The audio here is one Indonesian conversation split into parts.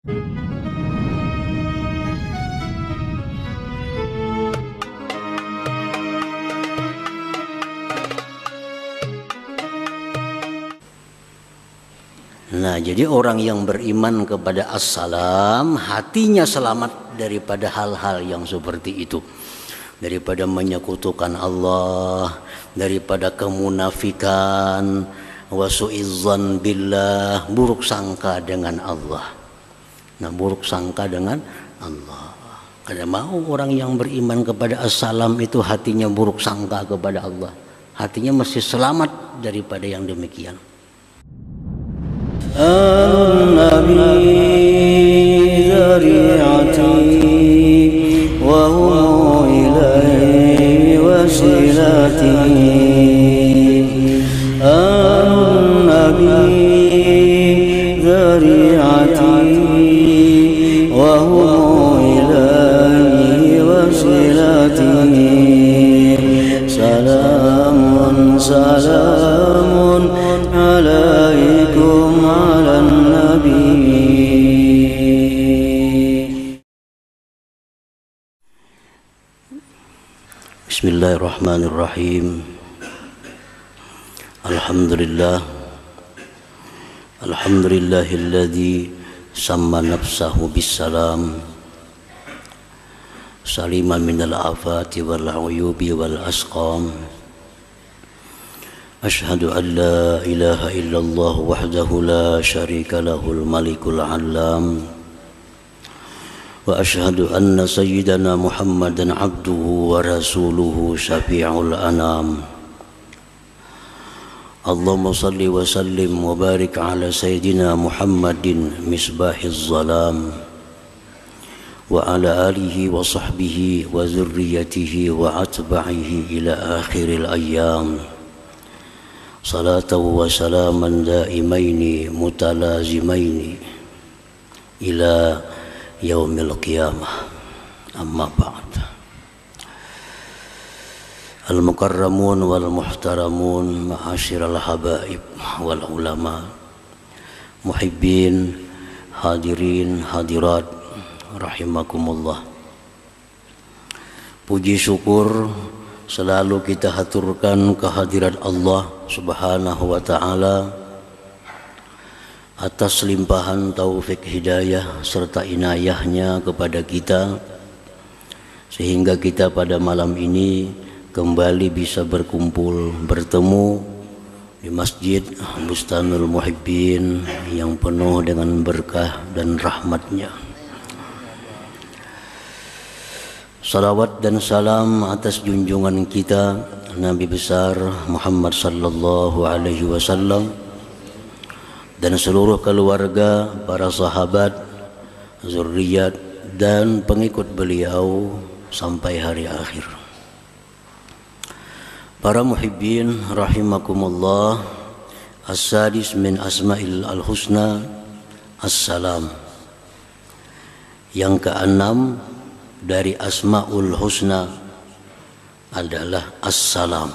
Nah, jadi orang yang beriman kepada As-Salam, hatinya selamat daripada hal-hal yang seperti itu. Daripada menyekutukan Allah, daripada kemunafikan, wasu'izzan billah, buruk sangka dengan Allah. Nah, buruk sangka dengan Allah. Kada mau orang yang beriman kepada As-Salam itu hatinya buruk sangka kepada Allah. Hatinya mesti selamat daripada yang demikian. النبي ذريعتي وهو إليه وسيلتي النبي ذريعتي وهو إليه وسيلتي سلام سلام عليكم على النبي. Bismillahirrahmanirrahim. Alhamdulillahilladzi samma nafsahu bissalam saliman minal afati wal uyubi wal asqam. Ashhadu an la ilaha illallah wahdahu la syarika lahul malikul alam. Wa ashhadu anna sayyidana Muhammadan abduhu wa rasuluhu syafi'ul anam. Allahumma salli wa sallim wa barik ala sayyidina Muhammadin misbahiz zalam wa ala alihi wa sahbihi wa zurriyatihi wa atba'ihi ila akhiril ayyam. Salatan wa salaman daimaini mutalazimaini ila yaumil qiyamah. Amma ba'd. Al-mukarramun wal muhtaramun ma'asyiral habaib wal ulama, muhibbin, hadirin, hadirat rahimakumullah. Puji syukur selalu kita haturkan kehadirat Allah Subhanahu wa ta'ala atas limpahan taufik hidayah serta inayahnya kepada kita, sehingga kita pada malam ini kembali bisa berkumpul, bertemu di Masjid Bustanul Muhibbin yang penuh dengan berkah dan rahmatnya. Salawat dan salam atas junjungan kita Nabi besar Muhammad sallallahu alaihi wasallam dan seluruh keluarga, para sahabat, zuriat dan pengikut beliau sampai hari akhir. Para muhibbin rahimakumullah, as-sadis min asma'il al-husna as-salam. Yang keenam dari asma'ul husna adalah as-salam.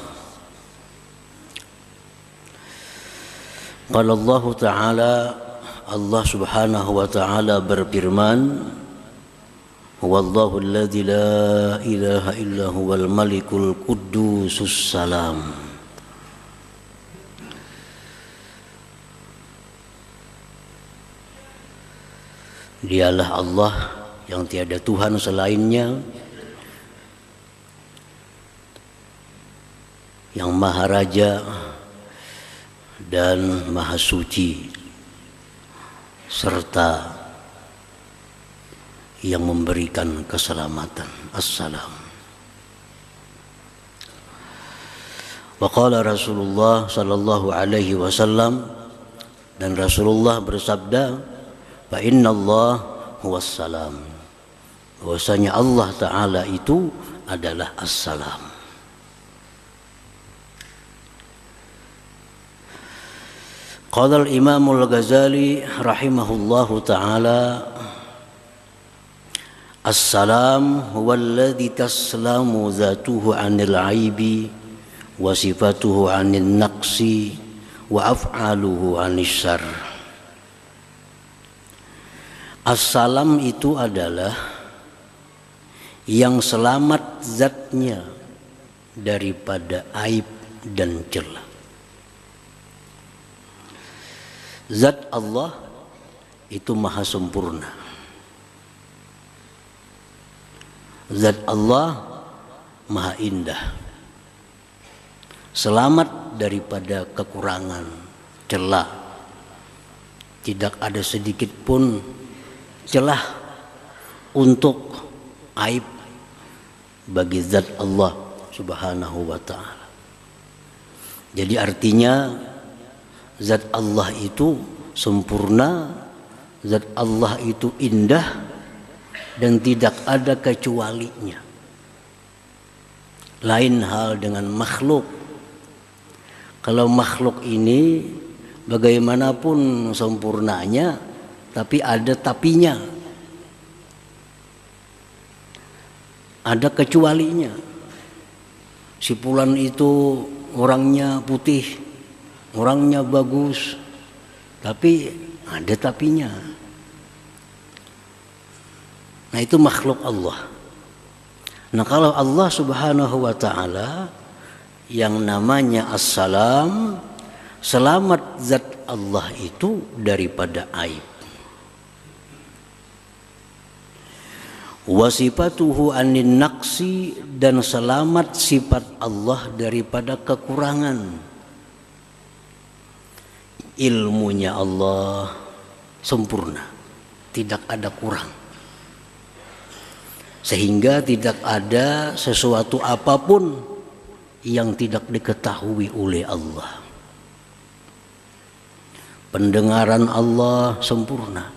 Qala Allah Ta'ala, Allah Subhanahu wa Ta'ala berfirman, Wallahu alladzi la ilaha illa huwal malikul quddusus salam. Dialah Allah yang tiada Tuhan selainnya, yang Maha Raja dan Maha Suci, serta yang memberikan keselamatan. Assalam. Wa qala Rasulullah sallallahu alaihi wasallam, dan Rasulullah bersabda, fa innallah huwas salam. Bahwasanya Allah Ta'ala itu adalah as-salam. Qala al-Imam al-Ghazali rahimahullahu ta'ala, as-salam huwa alladhi taslamu dhatuhu 'anil 'aibi wa sifatuhu 'anil naqsi wa af'aluhu 'anil syarr. As-salam itu adalah yang selamat zatnya daripada aib dan celah. Zat Allah itu maha sempurna. Zat Allah maha indah. Selamat daripada kekurangan, celah. Tidak ada sedikit pun celah untuk aib bagi zat Allah Subhanahu wa ta'ala. Jadi artinya zat Allah itu sempurna, zat Allah itu indah dan tidak ada kecualinya. Lain hal dengan makhluk. Kalau makhluk ini bagaimanapun sempurnanya, tapi ada tapinya, ada kecualinya. Si fulan itu orangnya putih, orangnya bagus, tapi ada tapinya. Nah itu makhluk Allah. Nah kalau Allah Subhanahu wa ta'ala yang namanya As-Salam, selamat zat Allah itu daripada aib. Wasifatuhu anin naqsi, dan selamat sifat Allah daripada kekurangan. Ilmunya Allah sempurna, tidak ada kurang. Sehingga tidak ada sesuatu apapun yang tidak diketahui oleh Allah. Pendengaran Allah sempurna,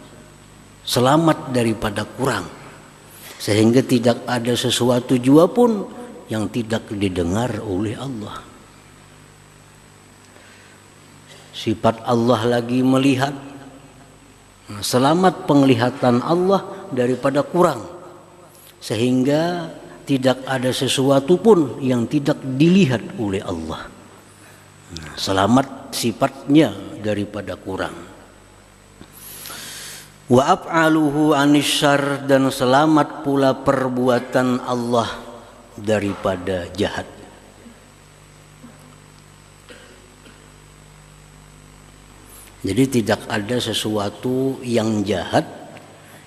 selamat daripada kurang. Sehingga tidak ada sesuatu jua pun yang tidak didengar oleh Allah. Sifat Allah lagi melihat, selamat penglihatan Allah daripada kurang. Sehingga tidak ada sesuatu pun yang tidak dilihat oleh Allah. Selamat sifatnya daripada kurang. Wa af'aluhu anisyar, dan selamat pula perbuatan Allah daripada jahat. Jadi tidak ada sesuatu yang jahat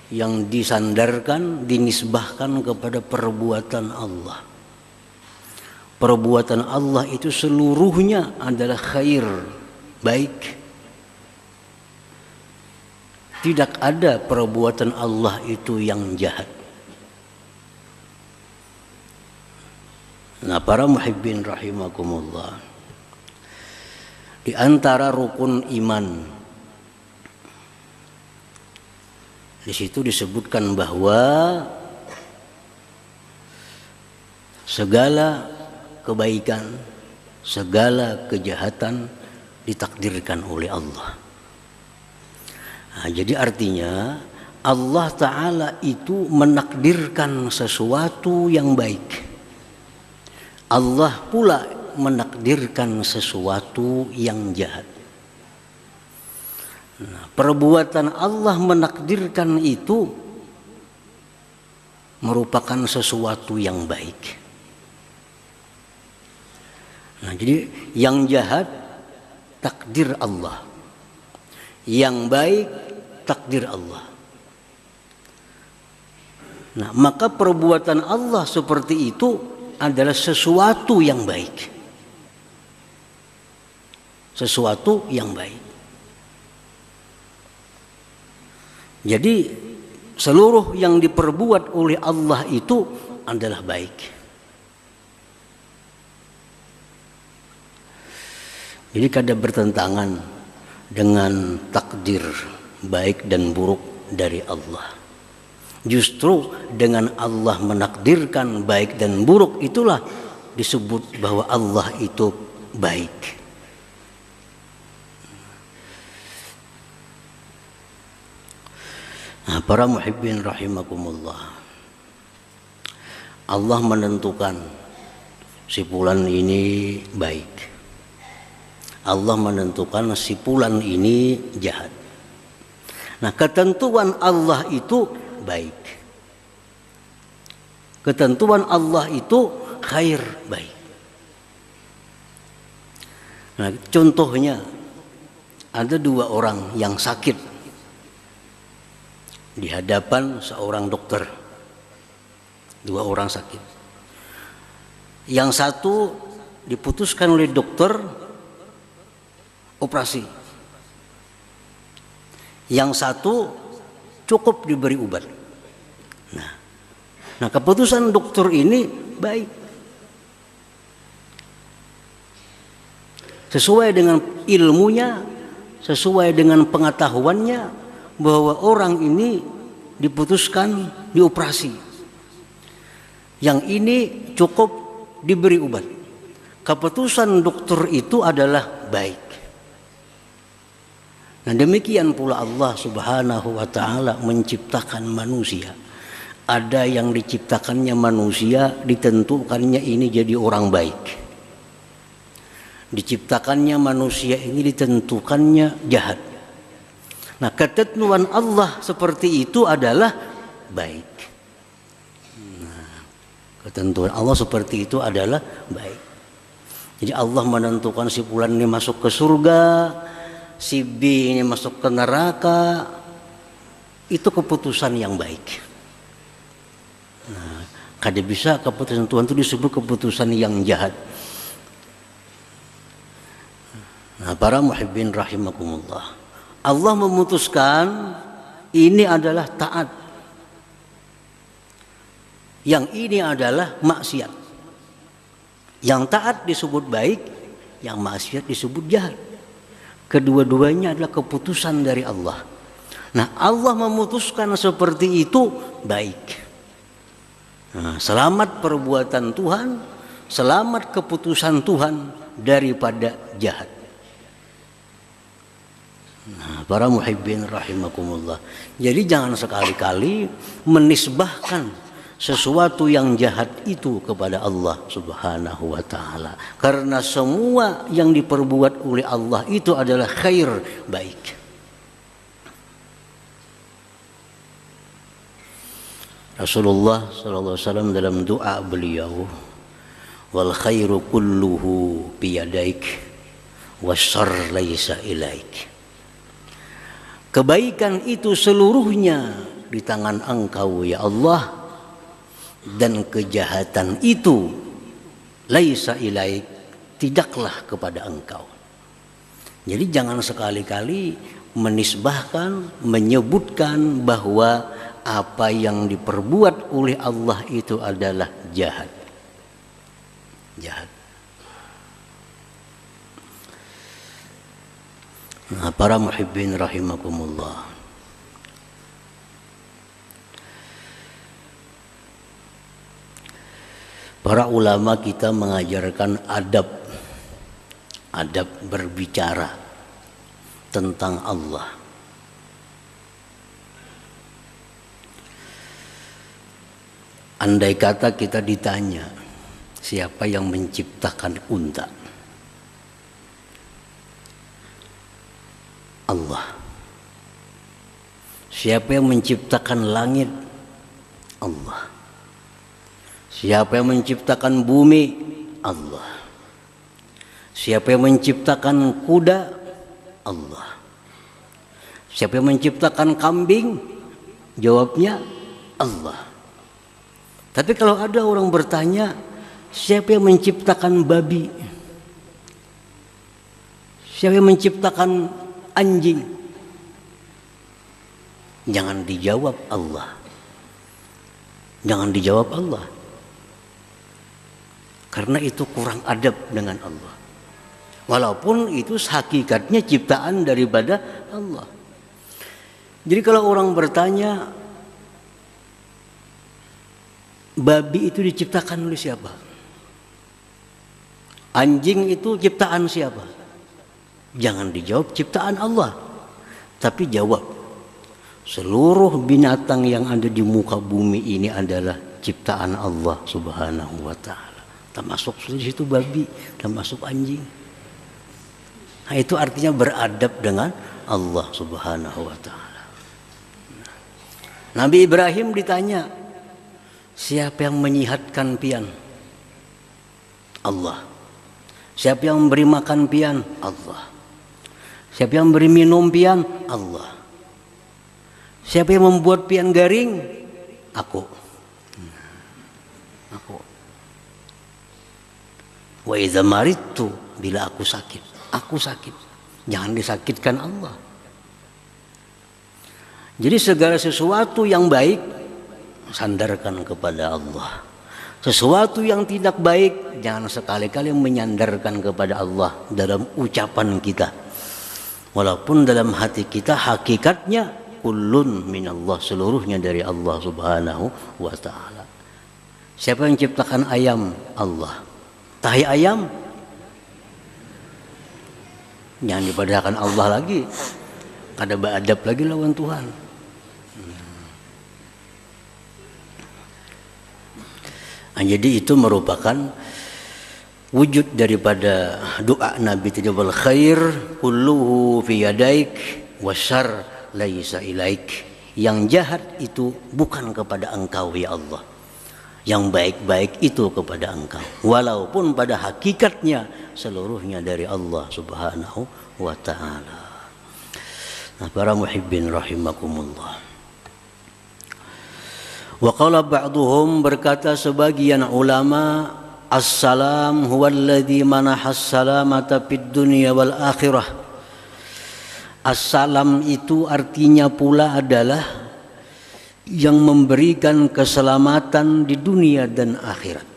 yang disandarkan, dinisbahkan kepada perbuatan Allah. Perbuatan Allah itu seluruhnya adalah khair, baik. Tidak ada perbuatan Allah itu yang jahat. Nah para muhibbin rahimakumullah, di antara rukun iman, di situ disebutkan bahwa segala kebaikan, segala kejahatan ditakdirkan oleh Allah. Nah, jadi artinya Allah Ta'ala itu menakdirkan sesuatu yang baik. Allah pula menakdirkan sesuatu yang jahat. Nah, perbuatan Allah menakdirkan itu merupakan sesuatu yang baik. Nah, jadi yang jahat takdir Allah, yang baik takdir Allah. Nah, maka perbuatan Allah seperti itu adalah sesuatu yang baik. Sesuatu yang baik. Jadi seluruh yang diperbuat oleh Allah itu adalah baik. Jadi kada bertentangan dengan takdir baik dan buruk dari Allah. Justru dengan Allah menakdirkan baik dan buruk itulah disebut bahwa Allah itu baik. Nah, para muhibbin rahimakumullah, Allah menentukan si fulan ini baik, Allah menentukan si fulan ini jahat. Nah, ketentuan Allah itu baik. Ketentuan Allah itu khair, baik. Nah, contohnya ada dua orang yang sakit di hadapan seorang dokter. Dua orang sakit. Yang satu diputuskan oleh dokter operasi. Yang satu cukup diberi obat. Nah, keputusan dokter ini baik. Sesuai dengan ilmunya, sesuai dengan pengetahuannya bahwa orang ini diputuskan dioperasi. Yang ini cukup diberi obat. Keputusan dokter itu adalah baik. Nah, demikian pula Allah Subhanahu wa ta'ala menciptakan manusia. Ada yang diciptakannya manusia, ditentukannya ini jadi orang baik. Diciptakannya manusia ini ditentukannya jahat. Nah, ketentuan Allah seperti itu adalah baik. Nah, ketentuan Allah seperti itu adalah baik. Jadi Allah menentukan si fulan ini masuk ke surga, si B ini masuk ke neraka. Itu keputusan yang baik. Nah, kada bisa keputusan Tuhan itu disebut keputusan yang jahat. Nah, para muhibbin rahimakumullah, Allah memutuskan ini adalah taat, yang ini adalah maksiat. Yang taat disebut baik, yang maksiat disebut jahat. Kedua-duanya adalah keputusan dari Allah. Nah, Allah memutuskan seperti itu baik. Nah, selamat perbuatan Tuhan, selamat keputusan Tuhan daripada jahat. Nah, para muhibbin rahimakumullah. Jadi jangan sekali-kali menisbahkan sesuatu yang jahat itu kepada Allah Subhanahu wa ta'ala. Karena semua yang diperbuat oleh Allah itu adalah khair, baik. Rasulullah sallallahu alaihi wasallam dalam doa beliau, wal khairu kulluhu biyadaik wasyarr laisa ilaik. Kebaikan itu seluruhnya di tangan Engkau ya Allah, dan kejahatan itu laisa ilaik, tidaklah kepada Engkau. Jadi jangan sekali-kali menisbahkan, menyebutkan bahwa apa yang diperbuat oleh Allah itu adalah jahat. Jahat. Nah, para muhibbin rahimakumullah, para ulama kita mengajarkan adab berbicara tentang Allah. Andai kata kita ditanya, siapa yang menciptakan unta? Allah. Siapa yang menciptakan langit? Allah. Siapa yang menciptakan bumi? Allah. Siapa yang menciptakan kuda? Allah. Siapa yang menciptakan kambing? Jawabnya Allah. Tapi kalau ada orang bertanya, siapa yang menciptakan babi? Siapa yang menciptakan anjing? Jangan dijawab Allah. Jangan dijawab Allah. Karena itu kurang adab dengan Allah. Walaupun itu hakikatnya ciptaan daripada Allah. Jadi kalau orang bertanya, babi itu diciptakan oleh siapa? Anjing itu ciptaan siapa? Jangan dijawab ciptaan Allah, tapi jawab seluruh binatang yang ada di muka bumi ini adalah ciptaan Allah Subhanahu wa ta'ala. Termasuk di situ babi, termasuk anjing. Nah, itu artinya beradab dengan Allah Subhanahu wa ta'ala. Nabi Ibrahim ditanya, siapa yang menyihatkan pian? Allah. Siapa yang memberi makan pian? Allah. Siapa yang memberi minum pian? Allah. Siapa yang membuat pian garing? Aku. Aku. Wa idza maridtu, bila aku sakit, aku sakit. Jangan disakitkan Allah. Jadi segala sesuatu yang baik sandarkan kepada Allah. Sesuatu yang tidak baik jangan sekali-kali menyandarkan kepada Allah dalam ucapan kita. Walaupun dalam hati kita hakikatnya kullun minallah, seluruhnya dari Allah Subhanahu wa taala. Siapa yang ciptakan ayam? Allah. Tahi ayam jangan dipadahkan Allah lagi. Ada beradab lagi lawan Tuhan. Jadi itu merupakan wujud daripada doa Nabi tadi, wal khair kulluhu fi yadaik wasyarr laisa ilaik. Yang jahat itu bukan kepada engkau ya Allah, yang baik-baik itu kepada engkau, walaupun pada hakikatnya seluruhnya dari Allah Subhanahu wa taala. Nah, para muhibbin rahimakumullah. Wa qala ba'duhum, berkata sebagian ulama, as-salam huwallazi manahas salamata fid dunya wal akhirah. As-salam itu artinya pula adalah yang memberikan keselamatan di dunia dan akhirat.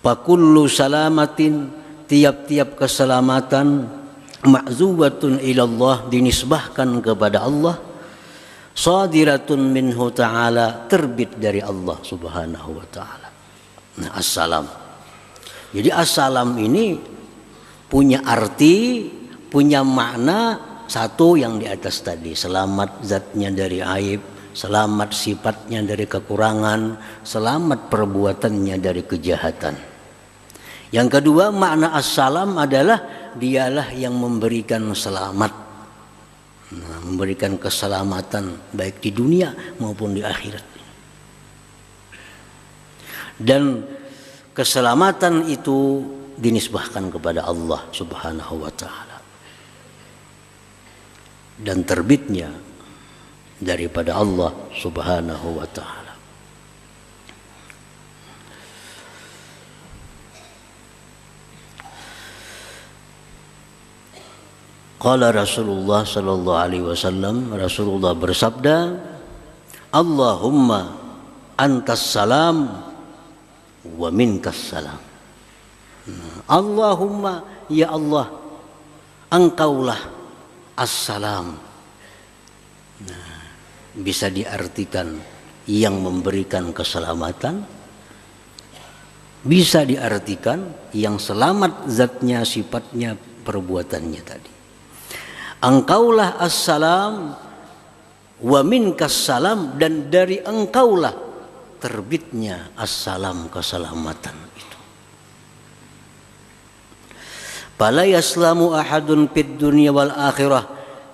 Fakullu salamatin, tiap-tiap keselamatan, ma'zubatun ilallah, dinisbahkan kepada Allah, sadiratun minhu ta'ala, terbit dari Allah Subhanahu wa ta'ala. Nah, assalam. Jadi assalam ini punya arti, punya makna satu yang di atas tadi, selamat zatnya dari aib, selamat sifatnya dari kekurangan, selamat perbuatannya dari kejahatan. Yang kedua, makna assalam adalah dialah yang memberikan selamat, memberikan keselamatan baik di dunia maupun di akhirat. Dan keselamatan itu dinisbahkan kepada Allah Subhanahu wa taala. Dan terbitnya daripada Allah Subhanahu wa taala. Qala Rasulullah sallallahu alaihi wasallam, Rasulullah bersabda, Allahumma antas salam wa minkas salam. Allahumma, ya Allah, engkaulah as-salam. Nah, bisa diartikan yang memberikan keselamatan, bisa diartikan yang selamat zatnya, sifatnya, perbuatannya tadi. Engkaulah as-salam wa minkas salam, dan dari engkaulah terbitnya as-salam, keselamatan itu. Fala yaslamu ahadun fid dunya wal akhirah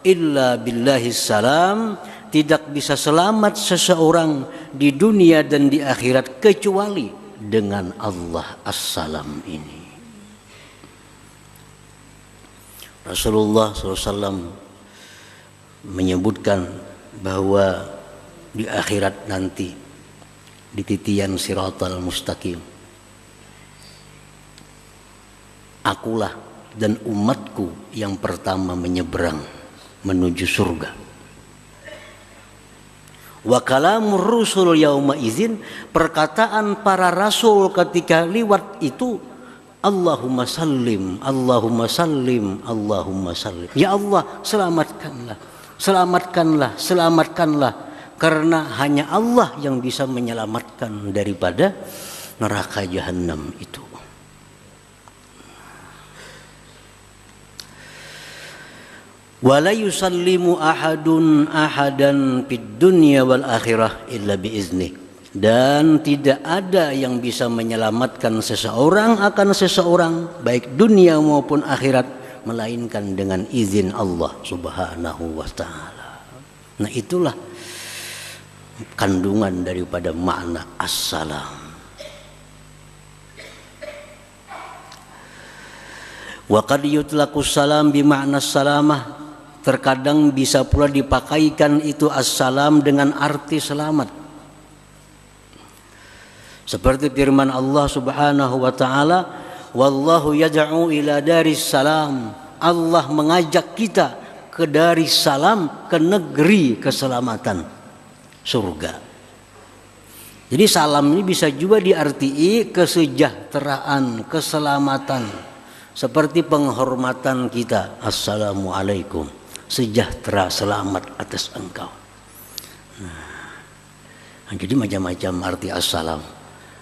illa billahis salam. Tidak bisa selamat seseorang di dunia dan di akhirat kecuali dengan Allah as-salam ini. Rasulullah SAW menyebutkan bahwa di akhirat nanti, di titian siratal mustaqim, akulah dan umatku yang pertama menyeberang menuju surga. Wa kalamur rusul yauma izin, perkataan para rasul ketika liwat itu, Allahumma sallim, Allahumma sallim, Allahumma sallim. Ya Allah, selamatkanlah, selamatkanlah, selamatkanlah. Karena hanya Allah yang bisa menyelamatkan daripada neraka jahanam itu. Wala yusallimu ahadun ahadan fid dunya wal akhirah illa biizni. Dan tidak ada yang bisa menyelamatkan seseorang akan seseorang baik dunia maupun akhirat melainkan dengan izin Allah Subhanahu wa taala. Nah, itulah kandungan daripada makna assalam. Wa qad yutlaqu salam bi makna salamah, terkadang bisa pula dipakaikan itu assalam dengan arti selamat. Seperti firman Allah Subhanahu wa taala, wallahu yad'u ila daris salam. Allah mengajak kita ke daris salam, ke negeri keselamatan, surga. Jadi salam ini bisa juga diartii kesejahteraan, keselamatan. Seperti penghormatan kita, assalamualaikum, sejahtera, selamat atas engkau. Nah, jadi macam-macam arti assalam.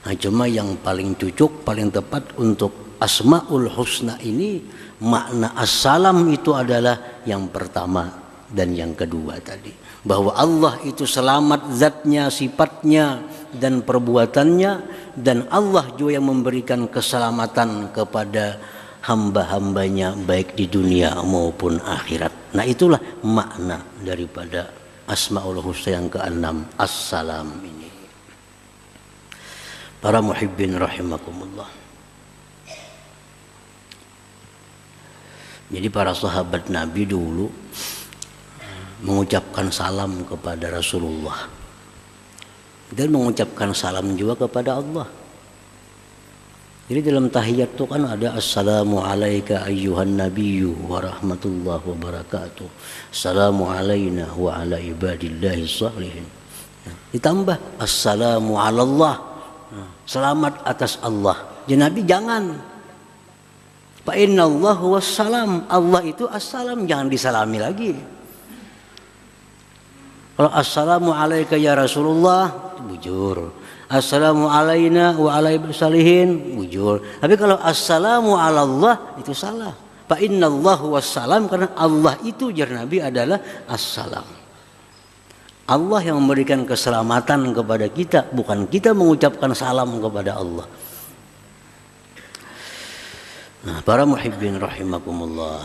Nah, cuma yang paling cocok, paling tepat untuk Asmaul Husna ini, makna assalam itu adalah yang pertama dan yang kedua tadi. Bahwa Allah itu selamat zatnya, sifatnya, dan perbuatannya. Dan Allah juga yang memberikan keselamatan kepada hamba-hambanya baik di dunia maupun akhirat. Nah, itulah makna daripada Asmaul Husna yang keenam, assalam ini. Para muhibbin rahimakumullah. Jadi para sahabat Nabi dulu mengucapkan salam kepada Rasulullah dan mengucapkan salam juga kepada Allah. Jadi dalam tahiyat itu kan ada assalamu alayka ayyuhan nabiyyu wa rahmatullahi wa barakatuh. Assalamu alayna wa ala ibadillahi shalihin. Ditambah assalamu ala Allah. Selamat atas Allah. Jadi Nabi jangan. Fa innallahu wassalam. Allah itu assalam, jangan disalami lagi. Kalau assalamu alayka ya Rasulullah, bujur. Assalamu alayna wa ala ibadillahis bujur. Tapi kalau assalamu ala Allah itu salah. Fa innallahu wassalam, karena Allah itu jar Nabi adalah assalam. Allah yang memberikan keselamatan kepada kita, bukan kita mengucapkan salam kepada Allah. Nah, para muhibbin rahimakumullah.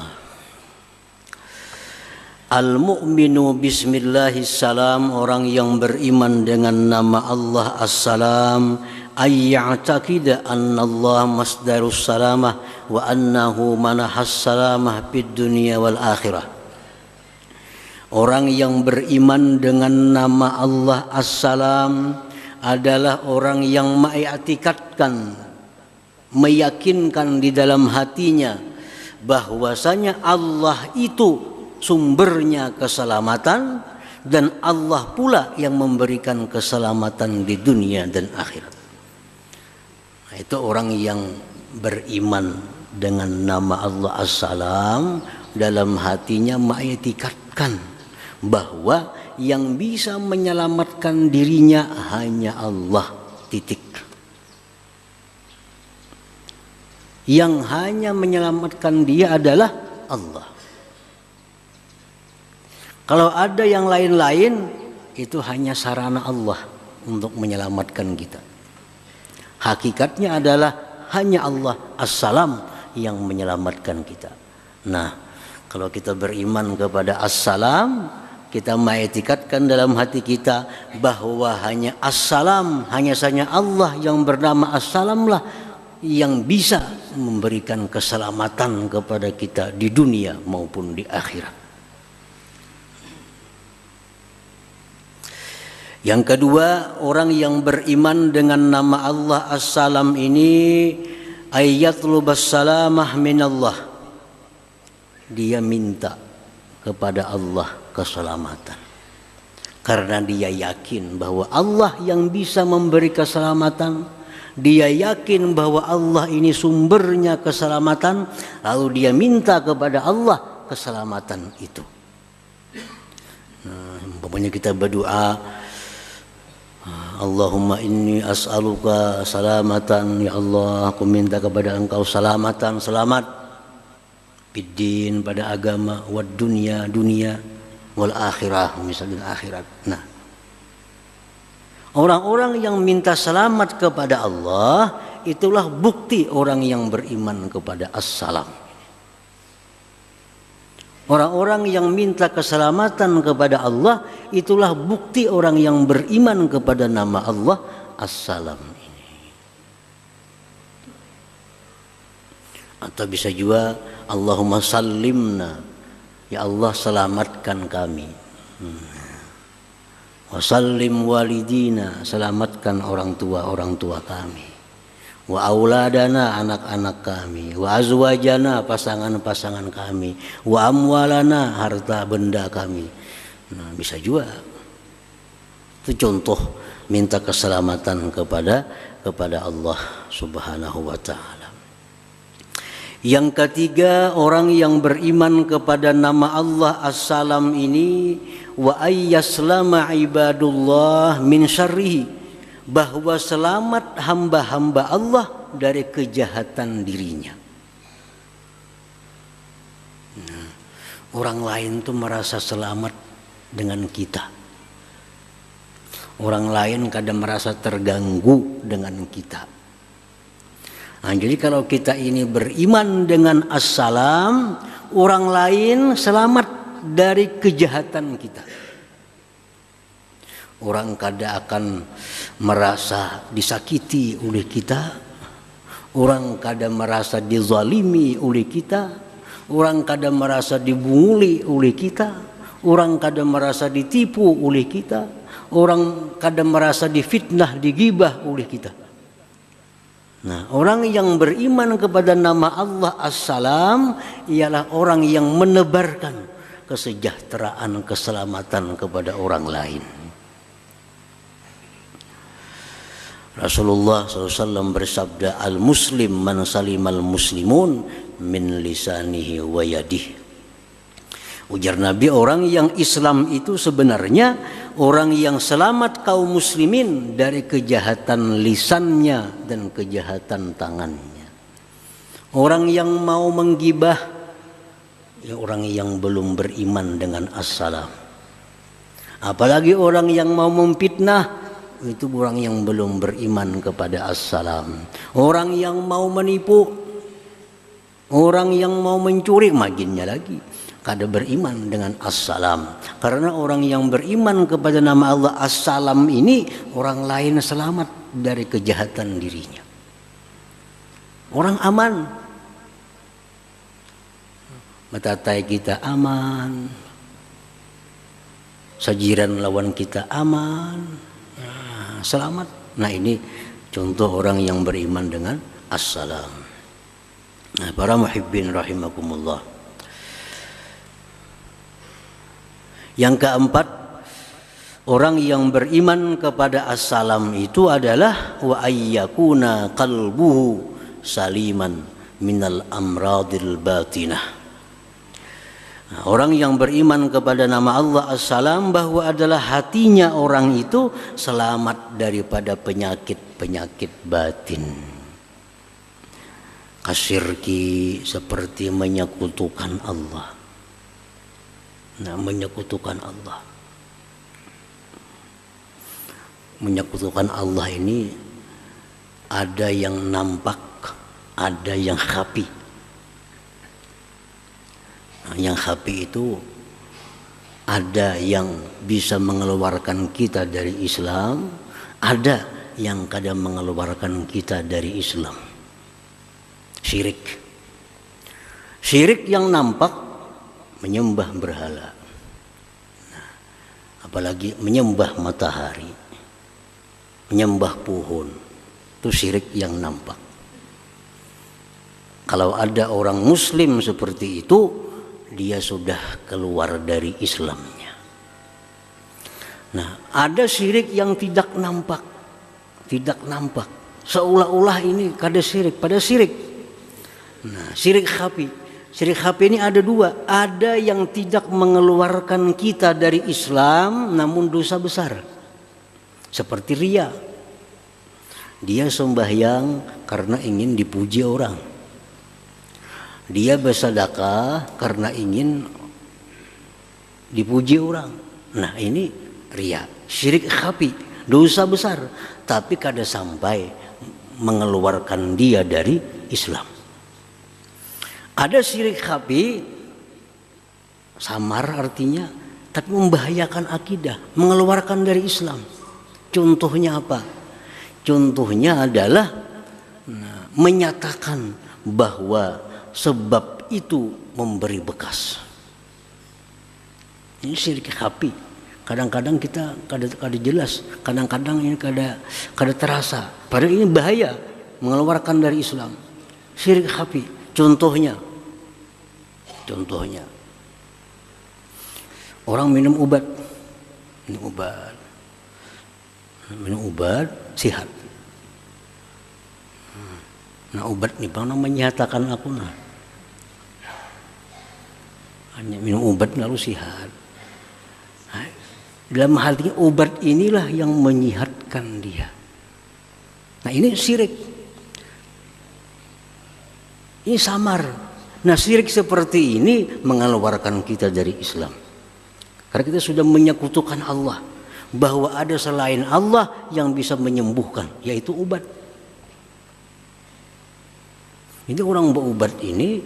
Al-mu'minu bismillahis-salam, orang yang beriman dengan nama Allah as-salam, ayya'taqida anna Allah masdarus salamah wa annahu manahas salamah fid dunya wal akhirah. Orang yang beriman dengan nama Allah as-salam adalah orang yang mengiktikadkan, meyakinkan di dalam hatinya bahwasanya Allah itu sumbernya keselamatan dan Allah pula yang memberikan keselamatan di dunia dan akhirat. Nah, itu orang yang beriman dengan nama Allah as-salam, dalam hatinya mengiktikadkan bahwa yang bisa menyelamatkan dirinya hanya Allah, titik. Yang hanya menyelamatkan dia adalah Allah. Kalau ada yang lain-lain, itu hanya sarana Allah untuk menyelamatkan kita. Hakikatnya adalah hanya Allah as-salam yang menyelamatkan kita. Nah, kalau kita beriman kepada as-salam, kita mengiktikadkan dalam hati kita bahwa hanya as-salam, hanya saja Allah yang bernama as-salam lah yang bisa memberikan keselamatan kepada kita di dunia maupun di akhirat. Yang kedua, orang yang beriman dengan nama Allah as-salam ini ayatlubas salamah minallah. Dia minta kepada Allah keselamatan. Karena dia yakin bahwa Allah yang bisa memberi keselamatan. Dia yakin bahwa Allah ini sumbernya keselamatan, lalu dia minta kepada Allah keselamatan itu. Nah, umpamanya kita berdoa, Allahumma inni as'aluka salamatan, ya Allah, aku minta kepada engkau selamatan, selamat fiddin, pada agama, wad dunya, dunia, wal akhirah, misalnya akhirat. Nah, orang-orang yang minta selamat kepada Allah, itulah bukti orang yang beriman kepada as-salam. Orang-orang yang minta keselamatan kepada Allah, itulah bukti orang yang beriman kepada nama Allah As-Salam ini. Atau bisa juga Allahumma sallimna, ya Allah selamatkan kami. Wa sallim walidina, selamatkan orang tua kami. Wa auladana, anak-anak kami. Wa azwajana, pasangan-pasangan kami. Wa amwalana, harta benda kami. Nah, bisa juga. Itu contoh minta keselamatan kepada Allah Subhanahu wa taala. Yang ketiga, orang yang beriman kepada nama Allah As-Salam ini, wa ayyaslama ibadullah min syarrihi, bahwa selamat hamba-hamba Allah dari kejahatan dirinya. Nah, orang lain tuh merasa selamat dengan kita. Orang lain kadang merasa terganggu dengan kita. Nah, jadi kalau kita ini beriman dengan As-Salam, orang lain selamat dari kejahatan kita. Orang kadang akan merasa disakiti oleh kita, orang kadang merasa dizalimi oleh kita, orang kadang merasa dibunguli oleh kita, orang kadang merasa ditipu oleh kita, orang kadang merasa difitnah, digibah oleh kita. Nah, orang yang beriman kepada nama Allah As-Salam ialah orang yang menebarkan kesejahteraan, keselamatan kepada orang lain. Rasulullah SAW bersabda, al-muslim man salimal muslimun min lisanihi wa yadihi. Ujar Nabi, orang yang Islam itu sebenarnya orang yang selamat kaum muslimin dari kejahatan lisannya dan kejahatan tangannya. Orang yang mau menggibah, ya orang yang belum beriman dengan As-Salam. Apalagi orang yang mau memfitnah, itu orang yang belum beriman kepada As-Salam. Orang yang mau menipu, orang yang mau mencuri, makinnya lagi kada beriman dengan As-Salam. Karena orang yang beriman kepada nama Allah As-Salam ini, orang lain selamat dari kejahatan dirinya. Orang aman, matatai kita aman, sajiran lawan kita aman, selamat. Nah, ini contoh orang yang beriman dengan As-Salam. Nah, para muhibbin rahimakumullah. Yang keempat, orang yang beriman kepada As-Salam itu adalah wa ayyakuna qalbuhu saliman minal amradil batinah. Nah, orang yang beriman kepada nama Allah As-Salam bahwa adalah hatinya orang itu selamat daripada penyakit-penyakit batin. Kasyirki, seperti menyekutukan Allah. Nah, menyekutukan Allah. Menyekutukan Allah ini ada yang nampak, ada yang khafi. Yang khafi itu ada yang bisa mengeluarkan kita dari Islam, ada yang kadang mengeluarkan kita dari Islam. Syirik. Syirik yang nampak, menyembah berhala. Nah, apalagi menyembah matahari, menyembah pohon, itu syirik yang nampak. Kalau ada orang muslim seperti itu, dia sudah keluar dari Islamnya. Nah, ada syirik yang tidak nampak. Tidak nampak. Seolah-olah ini kada syirik, pada syirik. Nah, syirik khafi. Syirik khafi ini ada dua. Ada yang tidak mengeluarkan kita dari Islam, namun dosa besar. Seperti riya. Dia sembahyang karena ingin dipuji orang. Dia bersedekah karena ingin dipuji orang. Nah, ini riya, syirik khafi, dosa besar, tapi kada sampai mengeluarkan dia dari Islam. Ada syirik khafi Samar artinya, tapi membahayakan akidah, mengeluarkan dari Islam. Contohnya apa? Contohnya adalah menyatakan bahwa sebab itu memberi bekas. Ini syirik khafi. Kadang-kadang kita kada jelas, kadang-kadang ini kada terasa. Padahal ini bahaya, mengeluarkan dari Islam. Syirik khafi. Contohnya orang minum obat, sihat. Nah obat nih bang menyatakan aku nah hanya minum obat lalu sihat. Nah, dalam hal ini obat inilah yang menyihatkan dia. Nah ini syirik, ini samar. Nah syirik seperti ini mengeluarkan kita dari Islam, karena kita sudah menyekutukan Allah, bahwa ada selain Allah yang bisa menyembuhkan, yaitu obat. Jadi orang berobat ini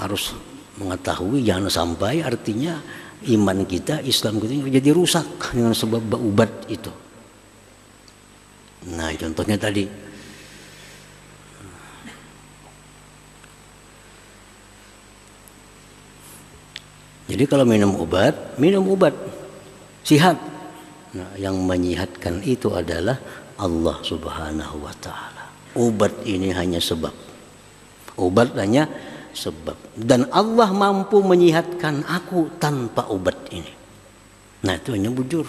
harus mengetahui, jangan sampai artinya iman kita, Islam kita jadi rusak dengan sebab berobat itu. Nah contohnya tadi, jadi kalau minum obat sihat. Nah, yang menyihatkan itu adalah Allah Subhanahu wa taala. Obat ini hanya sebab. Obat hanya sebab. Dan Allah mampu menyihatkan aku tanpa obat ini. Nah, itu hanya bujur.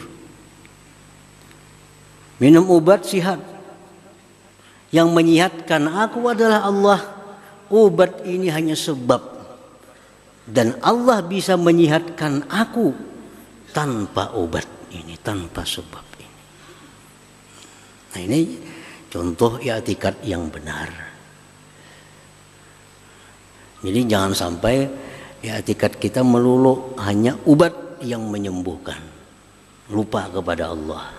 Minum obat sihat. Yang menyihatkan aku adalah Allah. Obat ini hanya sebab. Dan Allah bisa menyihatkan aku tanpa obat ini, tanpa sebab ini. Nah ini contoh i'tikad yang benar. Jadi jangan sampai i'tikad kita melulu hanya obat yang menyembuhkan, lupa kepada Allah.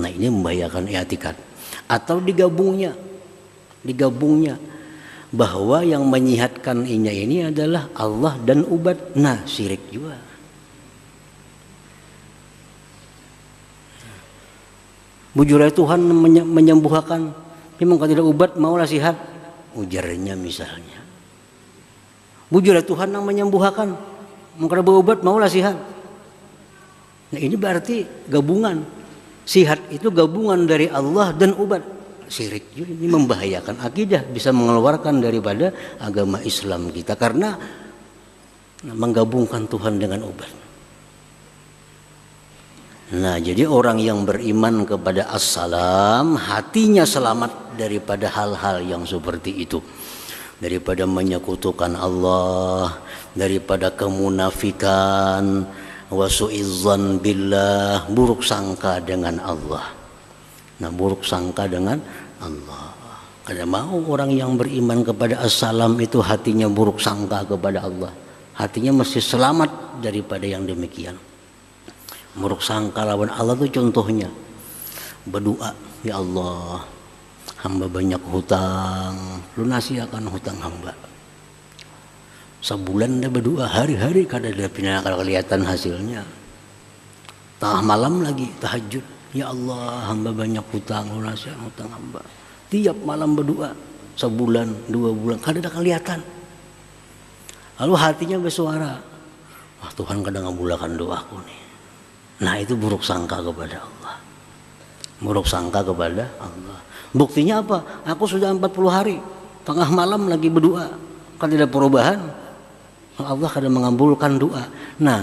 Nah ini membahayakan i'tikad. Atau digabungnya bahwa yang menyihatkan ini adalah Allah dan obat. Nah syirik juga. Bujurnya Tuhan menyembuhkan, memang kalau tidak obat maulah sihat, ujarnya misalnya. Bujurnya Tuhan yang menyembuhkan, kalau berobat maulah sihat. Nah ini berarti gabungan. Sihat itu gabungan dari Allah dan obat. Syirik juga, ini membahayakan akidah, bisa mengeluarkan daripada agama Islam kita karena menggabungkan Tuhan dengan obat. Nah jadi orang yang beriman kepada as-salam, hatinya selamat daripada hal-hal yang seperti itu, daripada menyekutukan Allah, daripada kemunafikan, wasu'izzan billah, buruk sangka dengan Allah. Nah buruk sangka dengan Allah. Kada mau orang yang beriman kepada as-salam itu hatinya buruk sangka kepada Allah. Hatinya mesti selamat daripada yang demikian. Buruk sangka lawan Allah itu contohnya berdoa, ya Allah, hamba banyak hutang, lunasi akan hutang hamba. Sebulan dia berdoa, hari-hari kada ada kelihatan hasilnya. Tengah malam lagi tahajud, ya Allah, hamba banyak hutang, lunasi akan hutang hamba. Tiap malam berdoa, sebulan, 2 bulan, kada ada kelihatan. Lalu hatinya bersuara, wah Tuhan kadang ngabulkan doaku nih. Nah itu buruk sangka kepada Allah. Buruk sangka kepada Allah. Buktinya apa? Aku sudah 40 hari tengah malam lagi berdoa, kan tidak perubahan. Allah kadang mengabulkan doa. Nah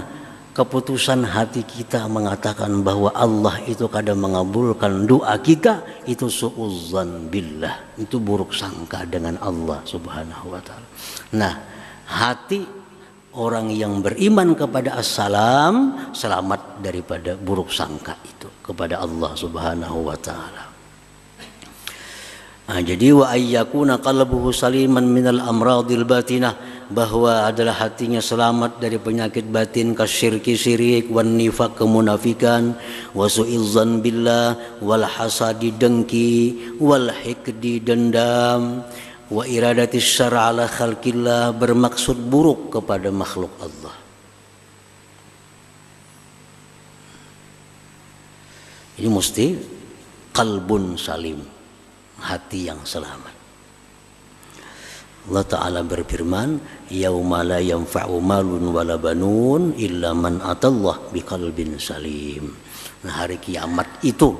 keputusan hati kita mengatakan bahwa Allah itu kadang mengabulkan doa kita, itu su'uzzan billah, itu buruk sangka dengan Allah Subhanahu wa taala. Nah hati orang yang beriman kepada as-salam selamat daripada buruk sangka itu kepada Allah Subhanahu wa taala. Nah, jadi wa ayyakuna qalbuhu saliman minal amradil batinah, bahwa adalah hatinya selamat dari penyakit batin kasyirki syirik, wan nifaq kemunafikan, wa su'izzan billah, wal hasadi dengki, wal hikdi dendam, wa iradatis syar'a ala khalqillah bermaksud buruk kepada makhluk Allah. Ini mesti qalbun salim, hati yang selamat. Allah Ta'ala berfirman, yauma la yanfa'u malun wala banun illa man atallah biqalbin salim. Nah, hari kiamat itu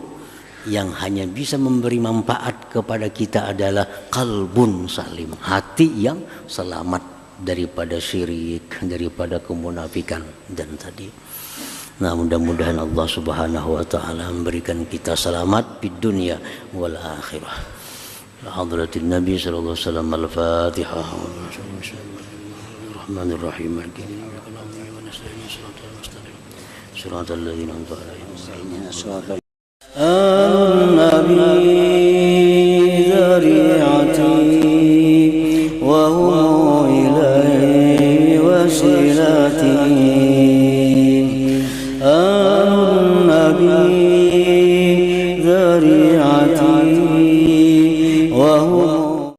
yang hanya bisa memberi manfaat kepada kita adalah qalbun salim, hati yang selamat daripada syirik, daripada kemunafikan dan tadi. Nah, mudah-mudahan Allah Subhanahu wa taala memberikan kita selamat di dunia wal akhirah. Hadratin Nabi sallallahu alaihi wasallam. Al-Fatihah. Bismillahirrahmanirrahim. Shiratal ladzina an'amta 'alaihim. An-nabi dzari'ati wa huwa ilaihi wasilati. An-nabi dzari'ati wa huwa